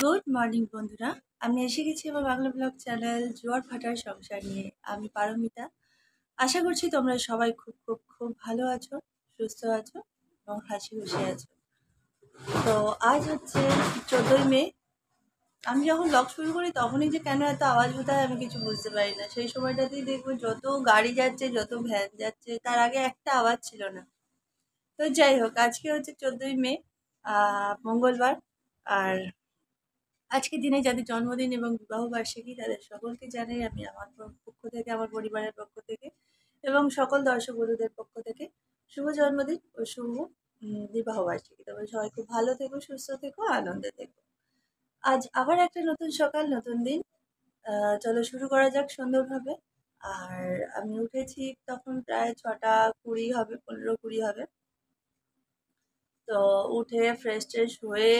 Good morning বন্ধুরা, আমি এসে গেছি আমার বাংলা ব্লগ চ্যানেল জোয়ার ভাটার সংসার নিয়ে। আমি পারমিতা। আশা করছি তোমরা সবাই খুব খুব খুব ভালো আছো, সুস্থ আছো এবং হাসি খুশি আছো। তো আজ হচ্ছে 14ই মে। আমি যখন ব্লগ শুরু করি তখনই যে কেন এত আওয়াজ হতে হয় আমি কিছু বুঝতে পারি না। সেই সময়টাতেই দেখবো যত গাড়ি যাচ্ছে, যত ভ্যান যাচ্ছে, তার আগে একটা আওয়াজ ছিল না। তো যাই হোক, আজকে হচ্ছে 14ই মে, মঙ্গলবার। আর আজকের দিনে যাদের জন্মদিন এবং বিবাহ বার্ষিকী তাদের সকলকে জানাই আমি আমার পক্ষ থেকে, আমার পরিবারের পক্ষ থেকে এবং সকল দর্শক বন্ধুদের পক্ষ থেকে শুভ জন্মদিন ও শুভ বিবাহ বার্ষিকী। তবে সবাই খুব ভালো থেকো, সুস্থ থেকো, আনন্দে থেকো। আজ আবার একটা নতুন সকাল, নতুন দিন। চলো শুরু করা যাক সুন্দরভাবে। আর আমি উঠেছি তখন প্রায় 6টা 20 হবে, 15-20 হবে। তো উঠে ফ্রেশ ট্রেশ হয়ে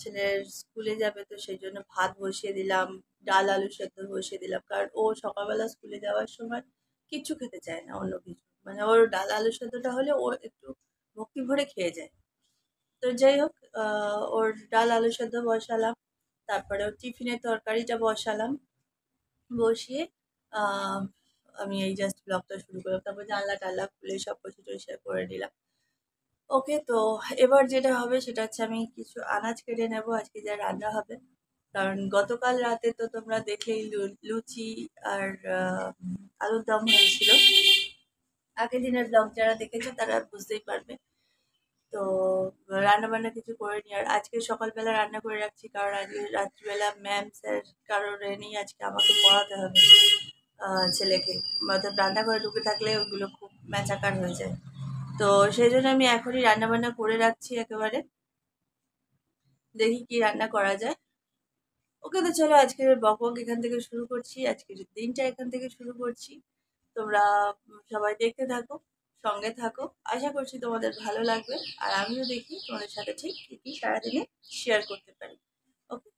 ছেলের স্কুলে যাবে, তো সেই জন্য ভাত বসিয়ে দিলাম, ডাল আলু সেদ্ধ বসিয়ে দিলাম। কারণ ও সকালবেলা স্কুলে যাওয়ার সময় কিচ্ছু খেতে চায় না, অন্য কিছু মানে ওর ডাল আলু সেদ্ধটা হলে ও একটু ভক্তি ভরে খেয়ে যায়। তো যাই হোক, ওর ডাল আলু সেদ্ধ বসালাম, তারপরে ওর টিফিনের তরকারিটা বসালাম। বসিয়ে আহ আমি এই জাস্ট ব্লগটা শুরু করলাম, তারপর জানলা টাল্লা খুলে সব কিছু পরিষ্কার করে নিলাম। ওকে, তো এবার যেটা হবে সেটা হচ্ছে আমি কিছু আনাজ কেটে নেব আজকে যা রান্না হবে। কারণ গতকাল রাতে তো তোমরা দেখলেই লুচি আর আলুর দম হয়েছিল। আগের দিনের ব্লগ যারা দেখেছো তারা বুঝতেই পারবে। তো রান্না বান্না কিছু করে নি, আর আজকে সকালবেলা রান্না করে রাখছি কারণ আজকে রাত্রিবেলা ম্যাম স্যার কারোর নেই, আজকে আমাকে পড়াতে হবে ছেলেকে। অর্থাৎ রান্নাঘরে ঢুকে থাকলে ওগুলো খুব ম্যাচাকার হয়ে যায়। তো সেই জন্য আমি এখনই রান্না বান্না করে রাখছি একেবারে, দেখি কি রান্না করা যায়। ওকে, তো চলো আজকের বক এখান থেকে শুরু করছি, আজকের দিনটা এখান থেকে শুরু করছি। তোমরা সবাই দেখতে থাকো, সঙ্গে থাকো। আশা করছি তোমাদের ভালো লাগবে, আর আমিও দেখি তোমাদের সাথে ঠিক কি কি সারাদিনে শেয়ার করতে পারি। ওকে,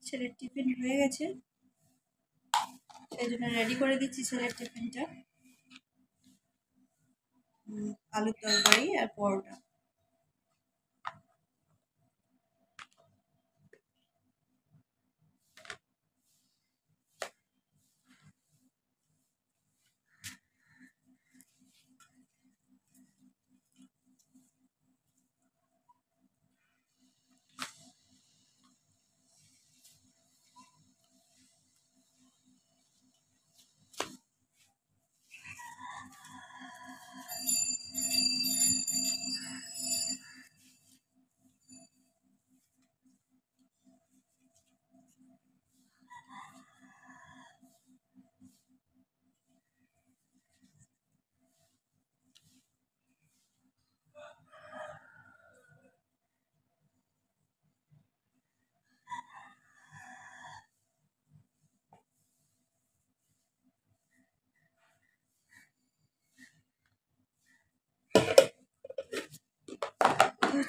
ছেলের টিফিন হয়ে গেছে, সেই জন্য রেডি করে দিচ্ছি ছেলের টিফিনটা। আলুর তরকারি আর পরোটা।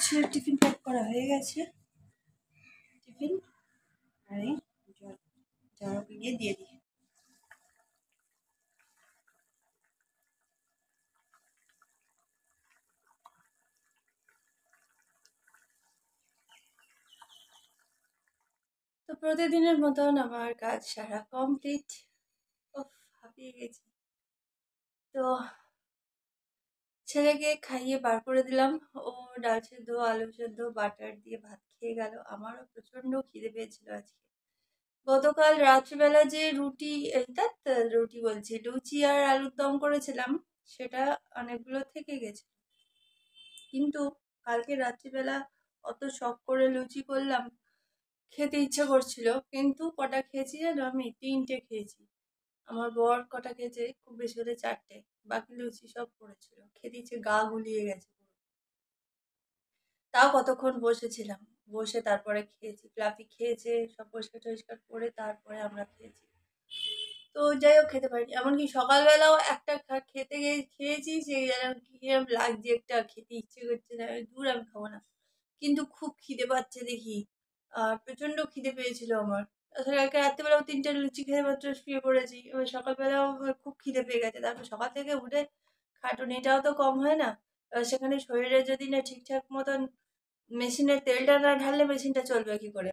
ছেলের টিফিন প্যাক করা হয়ে গেছে। টিফিন আর এই জলকে গিয়ে দিয়ে দিই। তো প্রতিদিনের মতন আমার কাজ সারা কমপ্লিট। হাঁপিয়ে গেছি। তো ছেলেকে খাইয়ে বার করে দিলাম। ও ডাল সেদ্ধ আলু সেদ্ধ বাটার দিয়ে ভাত খেয়ে গেল। আমারও প্রচন্ড খিদে পেয়েছিল আজকে। গতকাল রাত্রিবেলা যে রুটি, ধ্যাৎ, রুটি বলছি, লুচি আর আলুর দম করেছিলাম, সেটা অনেকগুলো থেকে গেছে। কিন্তু কালকে রাত্রিবেলা অত শখ করে লুচি করলাম, খেতে ইচ্ছে করছিল, কিন্তু কটা খেয়েছি জানো? আমি 3টে খেয়েছি। আমার বর কটা খেয়েছে, খুব বেশি হলে 4টে। বাকি লুচি সব পড়েছিল, খেতে ইচ্ছে গা গুলিয়ে গেছে। তাও কতক্ষণ বসেছিলাম। বসে তারপরে খেয়েছি, ফ্লাফি খেয়েছে, সব পরিষ্কার টরিষ্কার করে তারপরে আমরা খেয়েছি। তো যাই হোক খেতে পারিনি, এমনকি সকালবেলাও একটা খেতে গিয়ে খেয়েছি, সেই যেন কিরম লাগছে, একটা খেতে ইচ্ছে করছে না, দূর আমি খাবো না। কিন্তু খুব খিদে পাচ্ছে দেখি, প্রচন্ড খিদে পেয়েছিল আমার। আসলে কালকে রাত্রেবেলাও 3টে লুচি খেয়ে মাত্র শুয়ে পড়েছি, এবার সকালবেলাও আমার খুব খিদে পেয়ে গেছে। তারপর সকাল থেকে উঠে খাটুনিটাও তো কম হয় না, এবার সেখানে শরীরে যদি না ঠিকঠাক মতন মেশিনের তেলটা না ঢাললে মেশিনটা চলবে কি করে।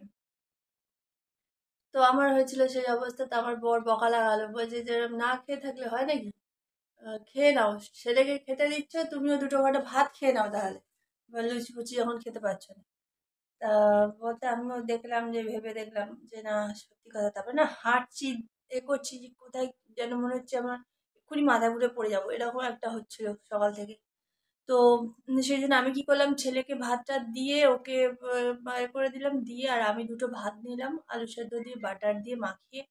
তো আমার হয়েছিল সেই অবস্থা, তো আমার বর বকা লাগালো, বলছে যে এরম না খেয়ে থাকলে হয় নাকি, খেয়ে নাও, ছেলেকে খেতে দিচ্ছ, তুমিও দুটো কটা ভাত খেয়ে নাও তাহলে, এবার লুচি ফুচি যখন খেতে পারছো না। তা বলতে আমিও দেখলাম, যে ভেবে দেখলাম যে না, সত্যি কথা। তারপরে না হাঁটছি, করছি, যে কোথায় যেন মনে হচ্ছে আমার এক্ষুনি মাথা ঘুরে পড়ে যাবো, এরকম একটা হচ্ছিল সকাল থেকে। তো সেই জন্য আমি কি করলাম, ছেলেকে ভাতটা দিয়ে ওকে বার করে দিলাম, দিয়ে আর আমি দুটো ভাত নিলাম, আলু সেদ্ধ দিয়ে বাটার দিয়ে মাখিয়ে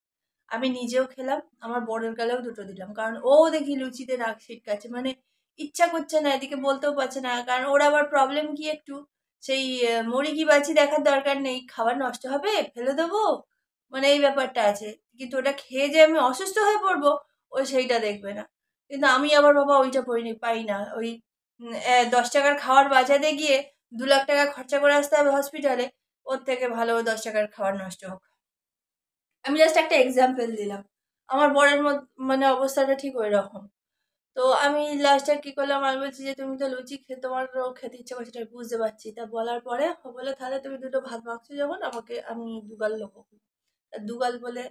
আমি নিজেও খেলাম, আমার বরের গালেও দুটো দিলাম, কারণ ও দেখি লুচিতে নাক ছিটকাচ্ছে, মানে ইচ্ছা করছে না, এদিকে বলতেও পারছে না, কারণ ওর আবার প্রবলেম কি একটু, সেই মরি কি বাঁচি দেখার দরকার নেই, খাবার নষ্ট হবে ফেলে দেবো, মানে এই ব্যাপারটা আছে। কিন্তু ওটা খেয়ে যে আমি অসুস্থ হয়ে পড়বো, ও সেইটা দেখবে না। কিন্তু আমি আবার বাবা ওইটা পাই না, ওই 10 টাকার খাবার বাঁচাতে গিয়ে 2 লাখ টাকা খরচা করে আসতে হবে হসপিটালে, ওর থেকে ভালো 10 টাকার খাবার নষ্ট হোক। আমি জাস্ট একটা এক্সাম্পল দিলাম, আমার বরের মানে অবস্থাটা ঠিক ওই রকম। তো আমি লাস্টে কি করলাম, আমি বলছি যে তুমি তো লুচি তোমারও খেতে ইচ্ছে করছে, এটা বুঝতে পারছি। তা বলার পরে ও বললো তাহলে তুমি দুটো ভাত মাখছো যখন, আমাকে আমি দুগাল নেবো। তা দুগাল বলে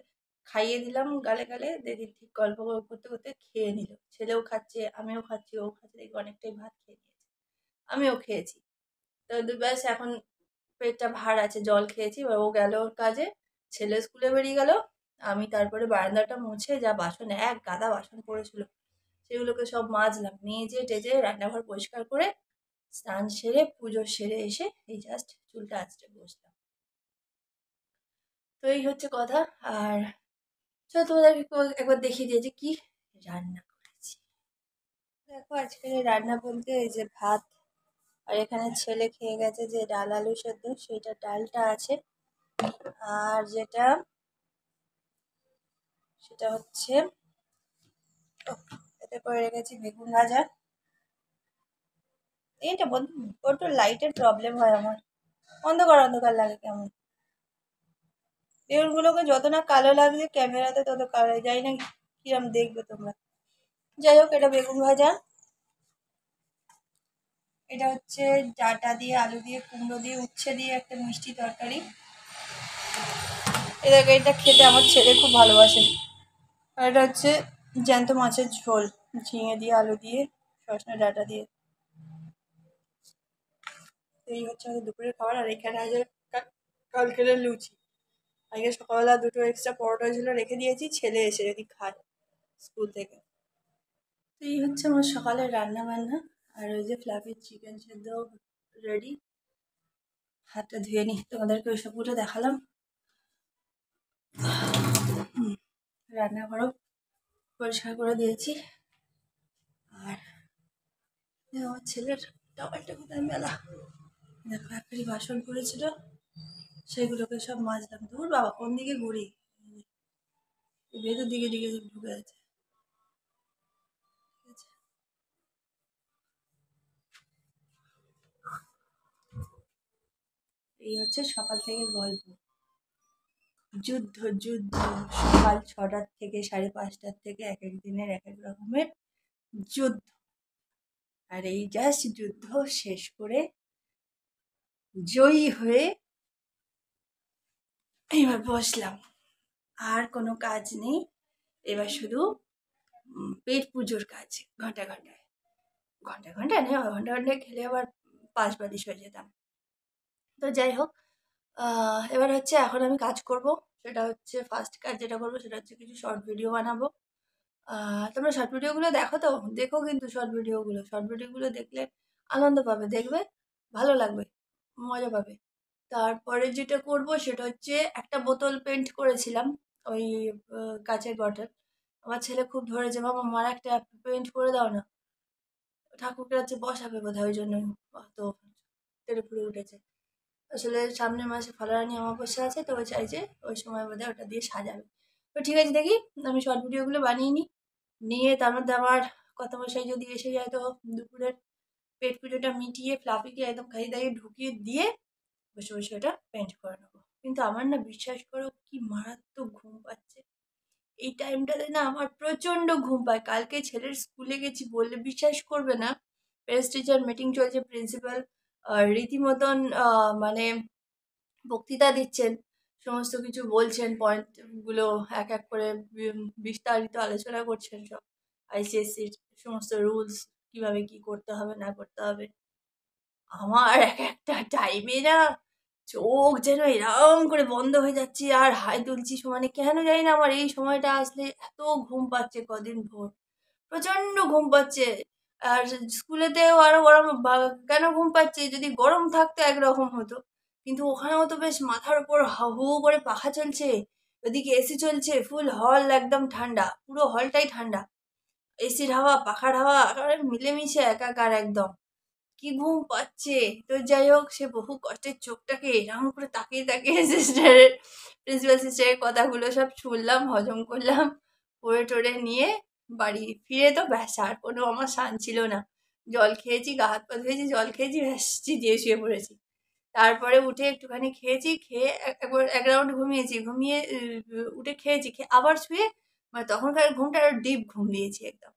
খাইয়ে দিলাম গালে গালে, দেখি ঠিক গল্প করতে করতে খেয়ে নিল, ছেলেও খাচ্ছে, আমিও খাচ্ছি, ও খাচ্ছে, দেখি অনেকটাই ভাত খেয়ে নিয়েছে, আমিও খেয়েছি। তো ব্যাস এখন পেটটা ভার আছে, জল খেয়েছি, এবার ও গেল ওর কাজে, ছেলে স্কুলে বেরিয়ে গেল। আমি তারপরে বারান্দাটা মুছে, যা বাসন, এক গাদা বাসন পড়েছিল, সেগুলোকে সব মাজলাম, মেজে টেজে রান্নাঘর পরিষ্কার করে স্নান সেরে পুজো সেরে এসে এই জাস্ট চুলটা আঁচড়ে বসলাম। তো এই হচ্ছে কথা। আর চলো তোমাদেরকে একবার দেখিয়ে দিয়েছি কি রান্না করেছি। দেখো আজকে রান্না বলতে এই যে ভাত, আর এখানে ছেলে খেয়ে গেছে যে ডাল আলু সেদ্ধ, সেইটা ডালটা আছে। আর যেটা, সেটা হচ্ছে এতে করে রেখেছি বেগুন ভাজা। এইটা বন্ধু, বড্ড লাইটের প্রবলেম হয় আমার, অন্ধকার অন্ধকার লাগে কেমন। বেগুনগুলোকে যত না কালো লাগছে ক্যামেরাতে, তত কালো, যাই না কিরম দেখবে তোমরা। যাই হোক, এটা বেগুন ভাজা, এটা হচ্ছে ডাঁটা দিয়ে আলু দিয়ে কুমড়ো দিয়ে উচ্ছে দিয়ে একটা মিষ্টি তরকারি। এটা খেতে আমার ছেলে খুব ভালোবাসে। আর এটা হচ্ছে জ্যান্ত মাছের ঝোল, ঝিঙে দিয়ে আলু দিয়ে সজনে ডাঁটা দিয়ে। এই হচ্ছে আমাদের দুপুরের খাবার। আর এখানে আছে কালকের লুচি, আজকে সকালবেলা দুটো এক্সট্রা পরোটা ছিল, রেখে দিয়েছি, ছেলে এসে যদি খায় স্কুল থেকে। তো এই হচ্ছে আমার সকালের রান্না বান্না। আর ওই যে ফ্লাফির চিকেন সেদ্ধ রেডি। হাতটা ধুয়ে নিই, তোমাদেরকে ওই সবগুলো দেখালাম। রান্নাঘরও পরিষ্কার করে দিয়েছি। আর আমার ছেলের টাওয়ালটা কোথায় মেলা, দেখো একটাই বাসন পড়েছিল, সেগুলোকে সব মাজলাম। দূর বাবা, কোন দিকে ঘুরি, ভেতর দিকে দিকে ঢুকে আছে। ঠিক আছে, এই হচ্ছে সকাল থেকে গল্প। যুদ্ধ যুদ্ধ, সকাল 6টার থেকে 5:30টার থেকে এক এক দিনের এক এক রকমের যুদ্ধ। আর এই জাস্ট যুদ্ধ শেষ করে জয়ী হয়ে এবার বসলাম, আর কোনো কাজ নেই, এবার শুধু পেট পুজোর কাজ। ঘন্টা ঘন্টায়, ঘন্টা ঘন্টায় নেই, ঘন্টা ঘন্টায় খেলে আবার পাশ বালিশ হয়ে যেতাম। তো যাই হোক, এবার হচ্ছে এখন আমি কাজ করব। সেটা হচ্ছে ফার্স্ট কাজ যেটা করবো সেটা হচ্ছে কিছু শর্ট ভিডিও বানাবো। তোমরা শর্ট ভিডিওগুলো দেখো তো, দেখো কিন্তু শর্ট ভিডিওগুলো দেখলে আনন্দ পাবে, দেখবে ভালো লাগবে, মজা পাবে। তারপরে যেটা করব সেটা হচ্ছে একটা বোতল পেন্ট করেছিলাম, ওই কাঁচের বটল। আমার ছেলে খুব ধরেছে, বাবা আমার একটা পেন্ট করে দাও না, ঠাকুরকে হচ্ছে বসাবে বোধহয়, ওই জন্য অত তেড়ে ফুড়ে উঠেছে। আসলে সামনের মাসে ফলরানি অমাবস্যা আছে, তো ও চাইছে ওই সময় বোধহয় ওটা দিয়ে সাজাবে। তো ঠিক আছে, দেখি আমি শর্ট ভিডিওগুলো বানিয়ে নিই, নিয়ে তার মধ্যে আমার কর্তামশাই যদি এসে যায় তো দুপুরের পেট পুজোটা মিটিয়ে ফ্লাফিকে একদম খাইয়ে দাইয়ে ঢুকিয়ে দিয়ে বসে বসে ওটা পেন্ট করে নেবো। কিন্তু আমার না বিশ্বাস করো কি মারাত্মক ঘুম পাচ্ছে এই টাইমটাতে, না আমার প্রচন্ড ঘুম পায়। কালকে ছেলের স্কুলে গেছি বললে বিশ্বাস করবে না, প্যারেন্টস টিচার মিটিং চলছে, প্রিন্সিপাল রীতিমতন মানে বক্তৃতা দিচ্ছেন, সমস্ত কিছু বলছেন, পয়েন্টগুলো এক এক করে বিস্তারিত আলোচনা করছেন, সব আইসিএসসির সমস্ত রুলস কিভাবে কি করতে হবে না করতে হবে। আমার এক একটা টাইমে না চোখ যেন এরম করে বন্ধ হয়ে যাচ্ছে আর হাই তুলছি সমানে। কেন জানি না আমার এই সময়টা আসলে এত ঘুম পাচ্ছে কদিন ভোর, প্রচন্ড ঘুম পাচ্ছে। আর স্কুলেতেও আরো গরম, কেন ঘুম পাচ্ছে, যদি গরম থাকতো একরকম হতো, কিন্তু ওখানেও তো বেশ মাথার উপর হু করে পাখা চলছে, ওদিকে এসি চলছে, ফুল হল একদম ঠান্ডা, পুরো হলটাই ঠান্ডা, এসির হাওয়া পাখার হাওয়া একেবারে মিলেমিশে একাকার একদম। কি ঘুম পাচ্ছে। তো যাই হোক, সে বহু কষ্টের চোখটাকে এরকম করে তাকিয়ে তাকিয়ে সিস্টারের, প্রিন্সিপাল সিস্টারের কথাগুলো সব শুনলাম, হজম করলাম, পড়ে টরে নিয়ে বাড়ি ফিরে তো ব্যাস আর কোনো আমার শান ছিল না। জল খেয়েছি, গা হাত পা ধুয়েছি, জল খেয়েছি, ব্যাস দিয়ে শুয়ে পড়েছি। তারপরে উঠে একটুখানি খেয়েছি, খেয়ে একবার এক রাউন্ড ঘুমিয়েছি, ঘুমিয়ে উঠে খেয়েছি, খেয়ে আবার শুয়ে মানে তখনকার ঘুমটা আরো ডিপ ঘুম দিয়েছি একদম।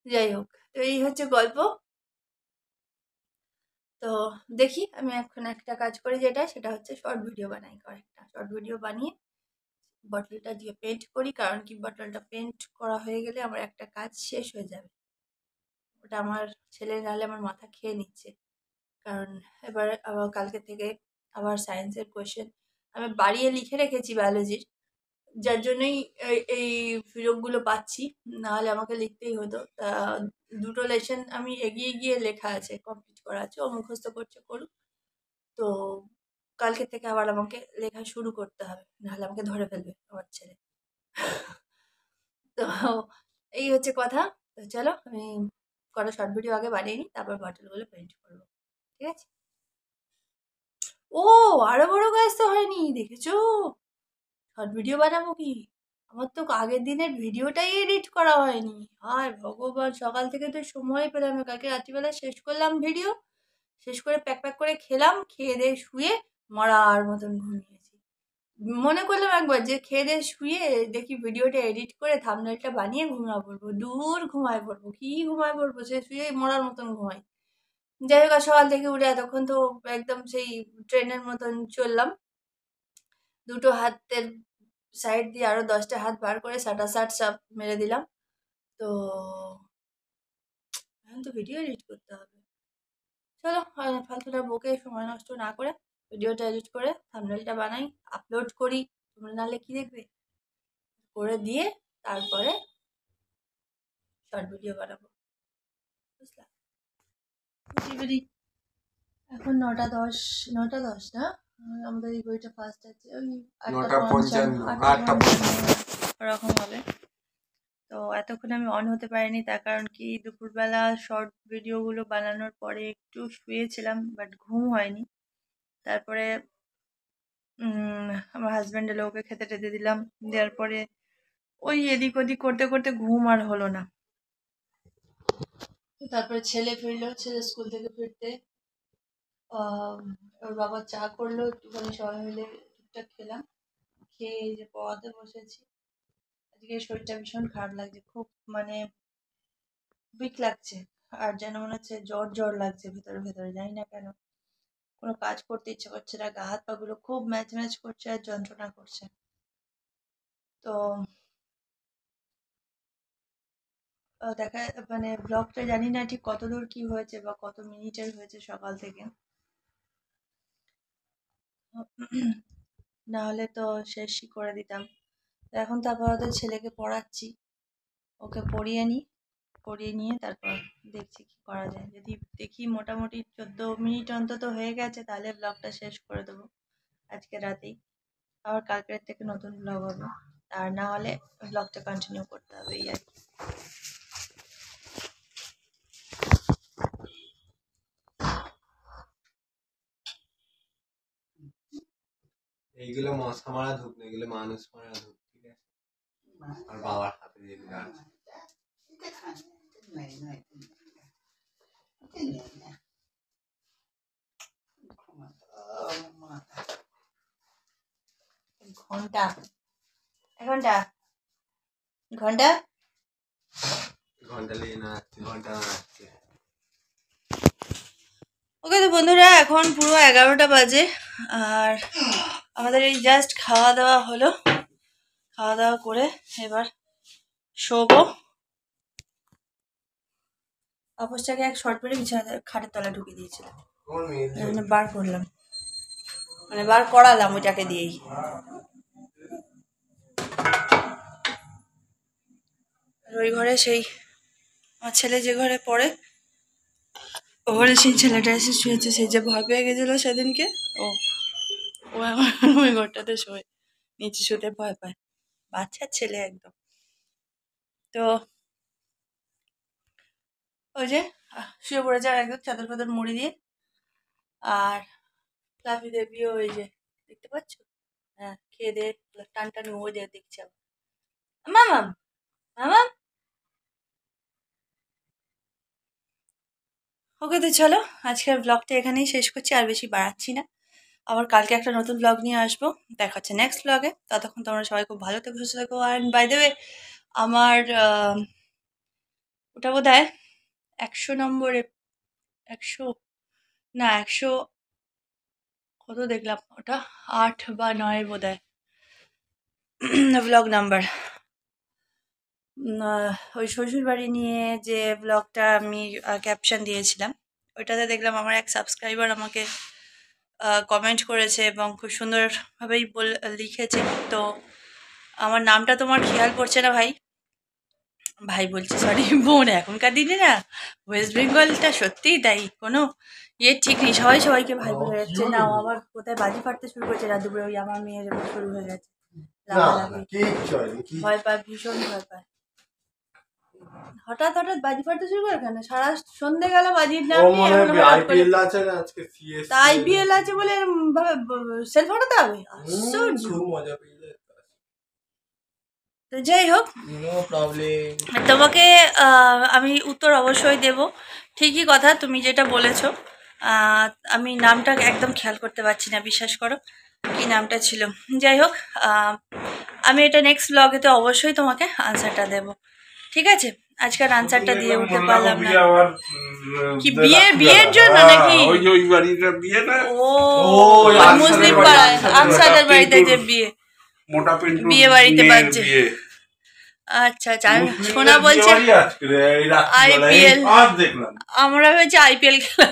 যাই হোক, তো এই হচ্ছে গল্প। তো দেখি আমি এখন একটা কাজ করি, যেটা সেটা হচ্ছে শর্ট ভিডিও বানাই, কয়েকটা শর্ট ভিডিও বানিয়ে বটলটা দিয়ে পেন্ট করি, কারণ কি বটলটা পেন্ট করা হয়ে গেলে আমার একটা কাজ শেষ হয়ে যাবে। ওটা আমার ছেলে নাহলে আমার মাথা খেয়ে নিচ্ছে, কারণ এবার আবার কালকে থেকে আবার সায়েন্সের কোয়েশ্চেন আমি বাড়িয়ে লিখে রেখেছি বায়োলজির, যার জন্যই এই সুযোগগুলো পাচ্ছি, নাহলে আমাকে লিখতেই হতো। তা দুটো লেসন আমি এগিয়ে গিয়ে লেখা আছে, কমপ্লিট করা আছে, ও মুখস্থ করছে করুক। তো কালকে থেকে আবার আমাকে লেখা শুরু করতে হবে, নাহলে আমাকে ধরে ফেলবে আমার ছেলে। তো এই হচ্ছে কথা। তো চলো আমি কটা শর্ট ভিডিও আগে বানিয়ে নিই, তারপর বটলগুলো পেন্ট করবো, ঠিক আছে? ও, আরো বড় কাজ তো হয়নি, দেখেছো? শর্ট ভিডিও বানাবো কি, আমার তো আগের দিনের ভিডিওটাই এডিট করা হয়নি। হায় ভগবান, সকাল থেকে তো সময় পেলাম না। কালকে রাত্রিবেলা শেষ করলাম ভিডিও, শেষ করে প্যাক প্যাক করে খেলাম, খেয়ে দিয়ে শুয়ে মরার মতন ঘুমিয়েছি। মনে করলাম একবার যে খেয়ে দিয়ে শুয়ে দেখি ভিডিওটা এডিট করে থাম্বনেলটা বানিয়ে ঘুমিয়ে পড়বো, দূর ঘুমায় পড়বো, কি ঘুমায় পড়বো, সে শুয়ে মরার মতন ঘুমাই। যাই হোক, আর সকাল থেকে উঠে এতক্ষণ তো একদম সেই ট্রেনের মতন চললাম, দুটো হাতের সাইড দিয়ে আরো 10টা হাত বার করে সাটাসাট সব মেরে দিলাম। তো এখন তো ভিডিও এডিট করতে হবে। চলো ফালতুটা বকে সময় নষ্ট না করে ভিডিওটা এডিট করে থাম্বনেলটা বানাই, আপলোড করি, তোমরা নাহলে কি দেখবে, করে দিয়ে তারপরে শর্ট ভিডিও বানাবো, বুঝলা? বুঝি এখন 9টা 10, 9টা 10 না, আমাদের এই বইটা ফার্স্ট আছে ওই 8টা 55, 8টা 55 ওরকম হবে। তো এতক্ষণ আমি অন হতে পারিনি, তার কারণ কি দুপুরবেলা শর্ট ভিডিওগুলো বানানোর পরে একটু শুয়েছিলাম, বাট ঘুম হয়নি। তারপরে আমার হাজব্যান্ড এলো, ওকে খেতে টেতে দিলাম, দেওয়ার পরে ওই এদিক ওদিক করতে করতে ঘুম আর হলো না। তারপরে ছেলে ফিরলো, ছেলে স্কুল থেকে ফিরতে ওর বাবা চা করলো, একটুখানি সবাই মিলে টুকটাক খেলাম, খেয়ে এই যে পড়াতে বসেছি। আজকে শরীরটা ভীষণ খারাপ লাগছে, খুব মানে উইক লাগছে, আর যেন মনে হচ্ছে জ্বর জ্বর লাগছে ভেতরে ভেতরে, জানি না কেন। কোনো কাজ করতে ইচ্ছে করছে না, গা হাত পা গুলো খুব ম্যাচ ম্যাচ করছে আর যন্ত্রণা করছে। তো দেখা মানে ব্লগটা জানি না ঠিক কত দূর কি হয়েছে বা কত মিনিটের হয়েছে সকাল থেকে, না হলে তো শেষই করে দিতাম। তো এখন তো আপাতত ছেলেকে পড়াচ্ছি, ওকে পড়িয়ে নিই, পড়িয়ে নিয়ে তারপর দেখছি কি করা যায়। যদি দেখি মোটামুটি 14 মিনিট অন্তত হয়ে গেছে, তাহলে ব্লগটা শেষ করে দেবো আজকে রাতেই, আবার কালকের থেকে নতুন ব্লগ হবে। আর না হলে ব্লগটা কন্টিনিউ করতে হবে, এই আর কি। এইগুলো মশা মারা ধূপ না, এগুলো মানুষ মারা ধূপ, ঠিক আছে? আর বাবার হাতে দিয়ে দিলে আছে। ঘন্টা ঘন্টা ঘন্টা ঘন্টা নিয়ে নাচছে, ঘন্টা নাচছে। ওকে তো বন্ধুরা, এখন পুরো 11টা বাজে আর আমাদের এই জাস্ট খাওয়া দাওয়া হলো। খাওয়া দাওয়া করে এবার শোবো। অবস্থাকে এক শর্ট পেরে বিছানা খাটের তলা ঢুকিয়ে দিয়েছিলাম, বার করলাম, মানে বার করালাম ওইটাকে দিয়েই। ওই ঘরে সেই আমার ছেলে যে ঘরে পড়ে, ও ঘরে সেই ছেলেটা এসে শুয়েছে, সেই যে ভয় পেয়ে গেছিল সেদিনকে, ও ও এখন ওই ঘরটাতে শোয়, নিচে শুতে ভয় পায়, বাচ্চার ছেলে একদম। তো ওই যে শুয়ে পড়েছে আর একদম চাদর ফাদর মুড়ি দিয়ে। আর ফ্লাফি দেবীও ওই যে দেখতে পাচ্ছ, হ্যাঁ খেয়ে দিয়ে টান টান ও যে দেখছে মামাম মামাম। ওকে তো চলো, আজকের ব্লগটা এখানেই শেষ করছি, আর বেশি বাড়াচ্ছি না। আবার কালকে একটা নতুন ব্লগ নিয়ে আসবো, দেখা হচ্ছে নেক্সট ব্লগে। ততক্ষণ তোমরা সবাই খুব ভালো থেকো, সুস্থ থেকো। অ্যান্ড বাই দ্য ওয়ে, আমার ওটা বোধ হয় 100 নম্বরে, 100 না 100 কত দেখলাম, ওটা 8 বা 9 বোধ হয় ব্লগ নাম্বার। ওই শ্বশুর বাড়ি নিয়ে যে ব্লগটা আমি ক্যাপশন দিয়েছিলাম, ওইটাতে দেখলাম আমার এক সাবস্ক্রাইবার আমাকে কমেন্ট করেছে এবং খুব সুন্দরভাবেই লিখেছে। তো আমার নামটা তোমার খেয়াল পড়ছে না ভাই, ভাই বলছি সরি বোন, এখনকার দিনে না ওয়েস্ট বেঙ্গলটা সত্যিই তাই, কোনো ইয়ে ঠিক নেই, সবাই সবাইকে ভাই বলে যাচ্ছে। না ও আবার কোথায় বাজি ফাটতে শুরু করেছে রাত দুপুরে, ওই আমার মেয়ের এবার শুরু হয়ে গেছে লাফালাফি, ভয় পায়, ভীষণ ভয় পায়। হঠাৎ হঠাৎ বাজি ফাটতে শুরু করে কেন, সারা সন্ধে গেল বাজির নাম নিয়ে, এখন হঠাৎ করে তা আইপিএল আছে বলে সেল ফাটাতে হবে, আশ্চর্য। তো যাই হোক, তোমাকে আমি উত্তর অবশ্যই দেব, ঠিকই কথা তুমি যেটা বলেছ। আমি নামটা একদম খেয়াল করতে পারছি না, বিশ্বাস করো কি নামটা ছিল। যাই হোক, আমি এটা নেক্সট ব্লগেতে অবশ্যই তোমাকে আনসারটা দেব, ঠিক আছে? আজকের আনসারটা দিয়ে উঠতে পারলাম না। কি বিয়ের জন্য নাকি? ও মুসলিম পাড়ায় আনসারের বাড়িতে যে বিয়ে, বিয়ে বাড়িতে বাজছে। আচ্ছা আচ্ছা, শোনা বলছে আইপিএল, আমরা ভেবেছি আইপিএল খেলা।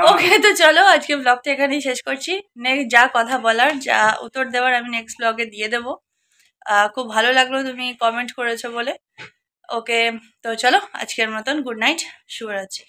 ওকে তো চলো, আজকে ব্লগটা এখানেই শেষ করছি। নেক্সট যা কথা বলার, যা উত্তর দেওয়ার আমি নেক্সট ব্লগে দিয়ে দেবো। খুব ভালো লাগলো তুমি কমেন্ট করেছো বলে। ওকে তো চলো, আজকের মতন গুড নাইট, শুভরাত্রি।